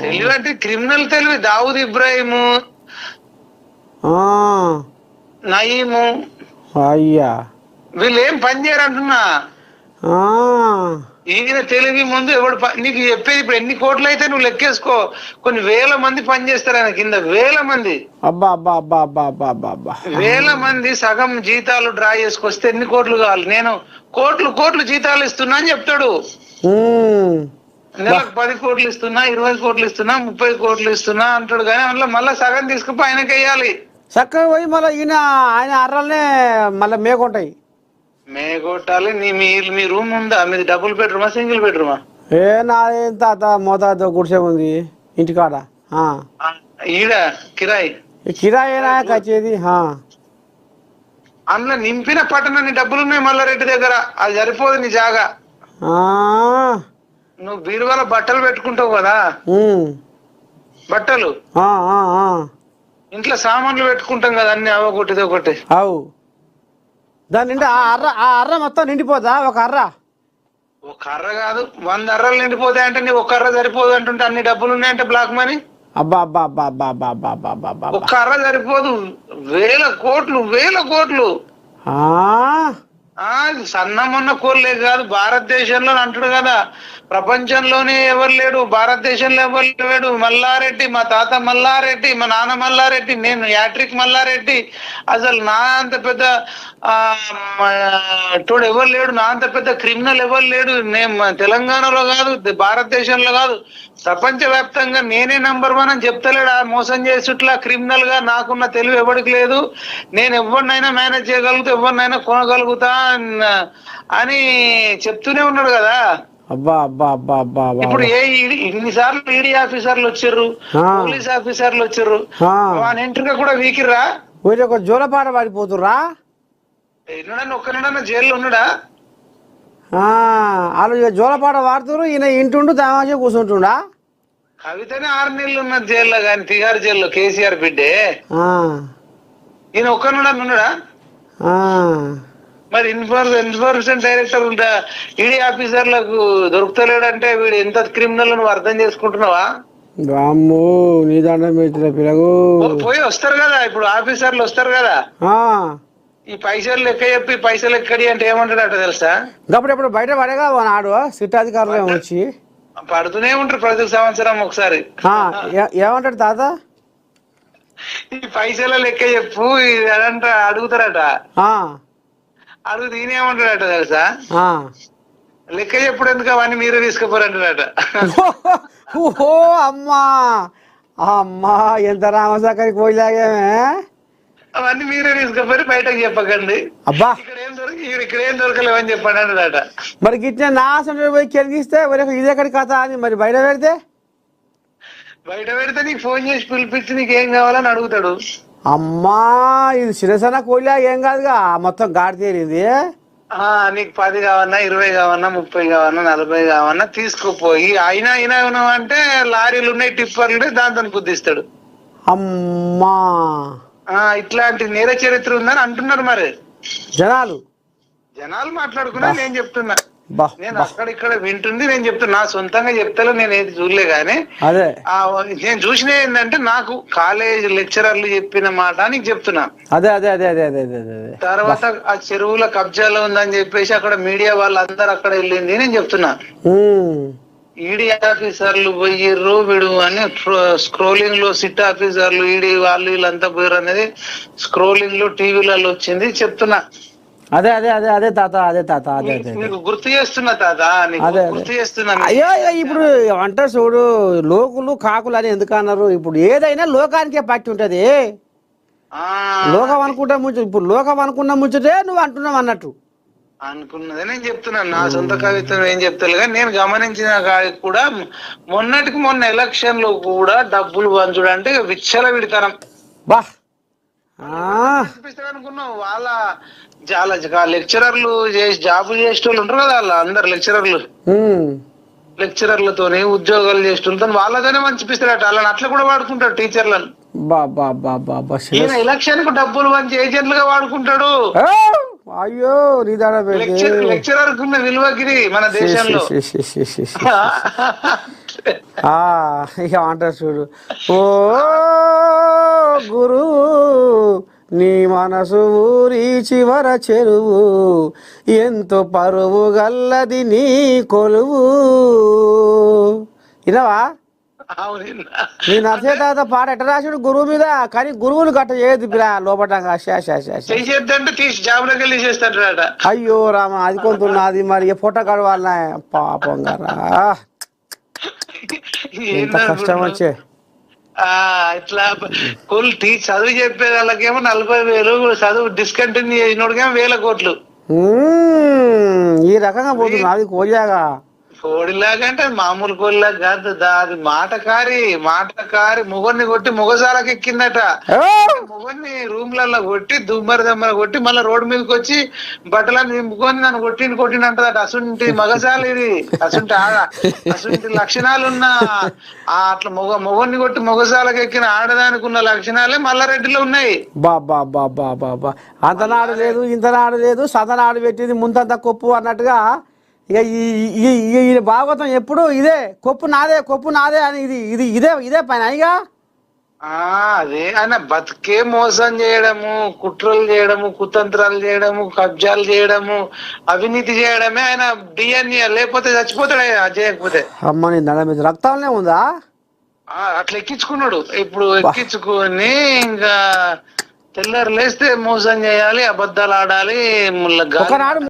తెలివి అంటే క్రిమినల్ తెలివి. దావుద్ ఇబ్రాహిము, నయీము, అయ్యా వీళ్ళు ఏం పని చేయరు అంటున్నా. ఈయన తెలివి ముందు ఎవడు నీకు చెప్పేది. ఇప్పుడు ఎన్ని కోట్లు అయితే నువ్వు లెక్కేసుకో, కొన్ని వేల మంది పని చేస్తారు ఆయన కింద. వేల మంది, వేల మంది సగం జీతాలు డ్రా చేసుకొస్తే ఎన్ని కోట్లు కావాలి? నేను కోట్లు కోట్లు జీతాలు ఇస్తున్నా అని చెప్తాడు. నెలకు 10 కోట్లు ఇస్తున్నా, 20 కోట్లు ఇస్తున్నా, 30 కోట్లు ఇస్తున్నా అంటాడు. కానీ అందులో మళ్ళీ సగం తీసుకుపోయి ఆయనకి వెయ్యాలి. చక్కగా పోయి మళ్ళీ ఆయన అర్రలనే మళ్ళీ మేకొంటాయి. మేగొట్టాలి. మీ రూమ్ ఉందా? మీది డబుల్ బెడ్రూమా, సింగిల్ బెడ్రూమా? నాదేం తాత మోతాతో గుడిసే ఉంది ఇంటికాడ. ఈడ కిరాయి కిరాయినా కచ్చేది. అందులో నింపిన పట్టణాన్ని డబ్బులున్నాయి మల్లారెడ్డి దగ్గర. అది సరిపోదు నీ జాగా. నువ్వు బీరువాల బట్టలు పెట్టుకుంటావు కదా, బట్టలు ఇంట్లో సామాన్లు పెట్టుకుంటాం కదా, అన్ని అవగొట్టిది ఒకటి. అవు దాని నిండా ఆ అర్ర మొత్తం నిండిపోతా? ఒక అర్ర కాదు, 100 అర్రలు నిండిపోతాయి అంటే నీ ఒక అర్ర సరిపోదు అంటుంటే అన్ని డబ్బులు ఉన్నాయంటే బ్లాక్ మనీ. ఒక్క అర్ర సరిపోదు, వేల కోట్లు, వేల కోట్లు. సన్నమున్న కోళ్ళే కాదు, భారతదేశంలో అంటాడు కదా, ప్రపంచంలోనే ఎవరు లేడు, భారతదేశంలో ఎవరు లేడు. మల్లారెడ్డి, మా తాత మల్లారెడ్డి, మా నాన్న మల్లారెడ్డి, నేను యాట్రిక్ మల్లారెడ్డి. అసలు నా అంత పెద్ద తోడు ఎవరు లేడు, నా అంత పెద్ద క్రిమినల్ ఎవరు లేడు. నేను తెలంగాణలో కాదు, భారతదేశంలో కాదు, ప్రపంచ వ్యాప్తంగా నేనే నంబర్ 1 అని చెప్తలేడు. మోసం చేసేట్లా క్రిమినల్ గా నాకున్న తెలివి ఎవరికి లేదు. నేను ఎవరినైనా మేనేజ్ చేయగలుగుతా, ఎవరినైనా కొనగలుగుతా అని చెప్తూనే ఉన్నాడు కదా. ఇప్పుడు ఇన్నిసార్లు ఈడీ ఆఫీసర్లు వచ్చారు, పోలీస్ ఆఫీసర్లు వచ్చారు, వాని ఎంట్రీగా కూడా వీకిర్రా. జోలపాట పడిపోతుర్రా. ఎన్నడన్నా ఒక్కనడన్నా జైల్లో ఉన్నాడా? వాళ్ళు జోలపాట వాడుతురు, ఈయన ఇంటుండు తమాషా కూర్చుంటుండా. కవితనే 6 నెలలు ఉన్నది జైల్లో, కానీ తిహార్ జైల్లో కేసీఆర్ బిడ్డే. ఈయన ఒక్కనడన్నా ఉన్నాడా? మరి ఇన్ఫర్మేషన్ డైరెక్టర్ ఈడీ ఆఫీసర్లకు దొరుకుతలేడంటే వీడు ఎంత క్రిమినల్ నువ్వు అర్థం చేసుకుంటున్నావా? పోయి వస్తారు కదా, ఇప్పుడు ఆఫీసర్లు వస్తారు కదా, ఈ పైసలు లెక్క చెప్పి పైసలు ఎక్కడి అంటే ఏమంటాడట తెలుసా? అప్పుడు బయట పడేగా నాడు సిట్టాధికారులు వచ్చి పడుతూనే ఉంటారు ప్రతి సంవత్సరం ఒకసారి. ఏమంటాడు తాత? ఈ పైసల లెక్క చెప్పు అదంట అడుగుతారట. అడుగు నేనేమంటాడట తెలుసా? లెక్క చెప్పుడు ఎందుకు, అవన్నీ మీరే తీసుకుపోరంటాడట. ఓహో అమ్మా అమ్మా, ఎంత రామసాకరికి పోయిలాగేమే. అవన్నీ మీరే తీసుకుపోయి బయటకు చెప్పకండి, అబ్బా ఇక్కడ ఏం దొరకలేవని చెప్పండి అన్నాడట. మరి గిట్ల నా అసలు పోయి కెలిగిస్తే ఇదెక్కడి కథ అని మరి బయట పెడితే నీకు ఫోన్ చేసి పిలిపించి నీకేం కావాలని అడుగుతాడు. అమ్మా ఇది శిరసన కోయిలా ఏం కాదుగా, మొత్తం గాడి తేలింది. నీకు 10 కావన్నా, 20 కావన్నా, 30 కావన్నా, 40 కావన్నా తీసుకుపోయి అయినా అంటే లారీలు ఉన్నాయి, టిప్పర్లు, దాంతో గుద్దిస్తాడు. అమ్మా ఇట్లాంటి నేర చరిత్ర ఉందని అంటున్నారు. మరి జనాలు మాట్లాడుకున్నా, నేను చెప్తున్నా, నేను అక్కడిక్కడ వింటుంది, నేను చెప్తున్నా. నా సొంతంగా చెప్తాను, నేను ఏది చూడలే గానీ నేను చూసిన ఏంటంటే నాకు కాలేజ్ లెక్చరర్లు చెప్పిన మాట నీకు చెప్తున్నా. తర్వాత ఆ చెరువుల కబ్జాలో ఉందని చెప్పేసి అక్కడ మీడియా వాళ్ళందరూ అక్కడ వెళ్ళింది నేను చెప్తున్నా. ఈడీ ఆఫీసర్లు పోయిర్రు వీడు అని స్క్రోలింగ్ లో, సిట్ ఆఫీసర్లు ఈడీ వాళ్ళు వీళ్ళంతా పోయారు అనేది స్క్రోలింగ్ లో టీవీలలో వచ్చింది చెప్తున్నా. అదే తాత గుర్తు చేస్తున్నా తాత, గుర్తు చేస్తున్నా. అయ్యో ఇప్పుడు అంటే చూడు, లోకులు కాకులు అని ఎందుకు అన్నారు? ఇప్పుడు ఏదైనా లోకానికే పట్టి ఉంటది. లోకం అనుకుంటా ముంచు, ఇప్పుడు లోకం అనుకున్న ముంచుటే నువ్వు అంటున్నావు అన్నట్టు. అనుకున్నదే నేను చెప్తున్నాను, నా సొంత కవిత్వం ఏం చెప్తాను. కానీ నేను గమనించిన కూడా మొన్నటికి మొన్న ఎలక్షన్ లో కూడా డబ్బులు పంచుడు అంటే విచ్చల విడతనం. అనుకున్నావు వాళ్ళ చాలా లెక్చరర్లు చేసి జాబులు చేసేటోళ్ళు ఉంటారు కదా, వాళ్ళ అందరు లెక్చరర్లతోనే ఉద్యోగాలు చేసేటోళ్ళతో వాళ్ళతోనే పంచిపిస్తారట. వాళ్ళని అట్లా కూడా వాడుకుంటాడు టీచర్లను. ఈయన ఎలక్షన్ కు డబ్బులు పంచి ఏజెంట్లుగా వాడుకుంటాడు. అయ్యో నీ దాడ లెక్చరర్ కున్న విలువగిరి మన దేశంలో. ఇక అంటారు చూడు, ఓ గురు నీ మనసు ఊరి చివర చెరువు, ఎంతో పరువు గల్లది నీ కొలువు. వినవా? నీ నర్సే తాత పాట ఎట్ట రాసాడు గురువు మీద, కానీ గురువులు గట్ట చేయదు లోపటంగా. తీసి జాబులోకి వెళ్ళి చేస్తాడు. అయ్యో రామ, అది కొంటున్నది మరి ఫోటో కడవాలనా పాపం గారా, ఎంత కష్టం వచ్చే. ఇట్లా చదువు చెప్పే వాళ్ళకేమో 40,000, చదువు డిస్కంటిన్యూ చేసినోడికేమో 1,000 కోట్లు. ఈ రకంగా పోతుంది అది కోజాగా. కోడిలాగా అంటే మామూలు కోడిలాగా కాదు, అది మాటకారి మొగన్ని కొట్టి మొగసాలకు ఎక్కిందట. మొగన్ని రూమ్లలో కొట్టి దమ్మర కొట్టి మళ్ళీ రోడ్డు మీదకి వచ్చి బట్టలను నింపుకొని నన్ను కొట్టినంటదట. అసుంటి మగసాలు ఇది, అసుంటి లక్షణాలున్న అట్లా మొగన్ని కొట్టి మొగసాలకు ఎక్కిన ఆడదానికి ఉన్న లక్షణాలే మల్లారెడ్డిలో ఉన్నాయి. బాబా అంతనాడు లేదు ఇంతనాడు లేదు, సదనాడు పెట్టింది ముందంతా కొప్పు అన్నట్టుగా. ఇక ఈ భాగవతం ఎప్పుడు ఇదే కొప్పు నాదే అని ఇదే పైన. ఇక అదే ఆయన బతికే మోసం చేయడము, కుట్రలు చేయడము, కుతంత్రాలు చేయడము, కబ్జాలు చేయడము, అవినీతి చేయడమే ఆయన డిఎన్ఏ. లేకపోతే చచ్చిపోతాడు ఆయన చేయకపోతే. అమ్మ నీ నడ మీద రక్తంలో ఉందా? అట్లా ఎక్కించుకున్నాడు. ఇప్పుడు ఎక్కించుకొని ఇంకా తెల్లారు లేస్తే మోసం చేయాలి, అబద్ధాలు ఆడాలి. ఒకనాడు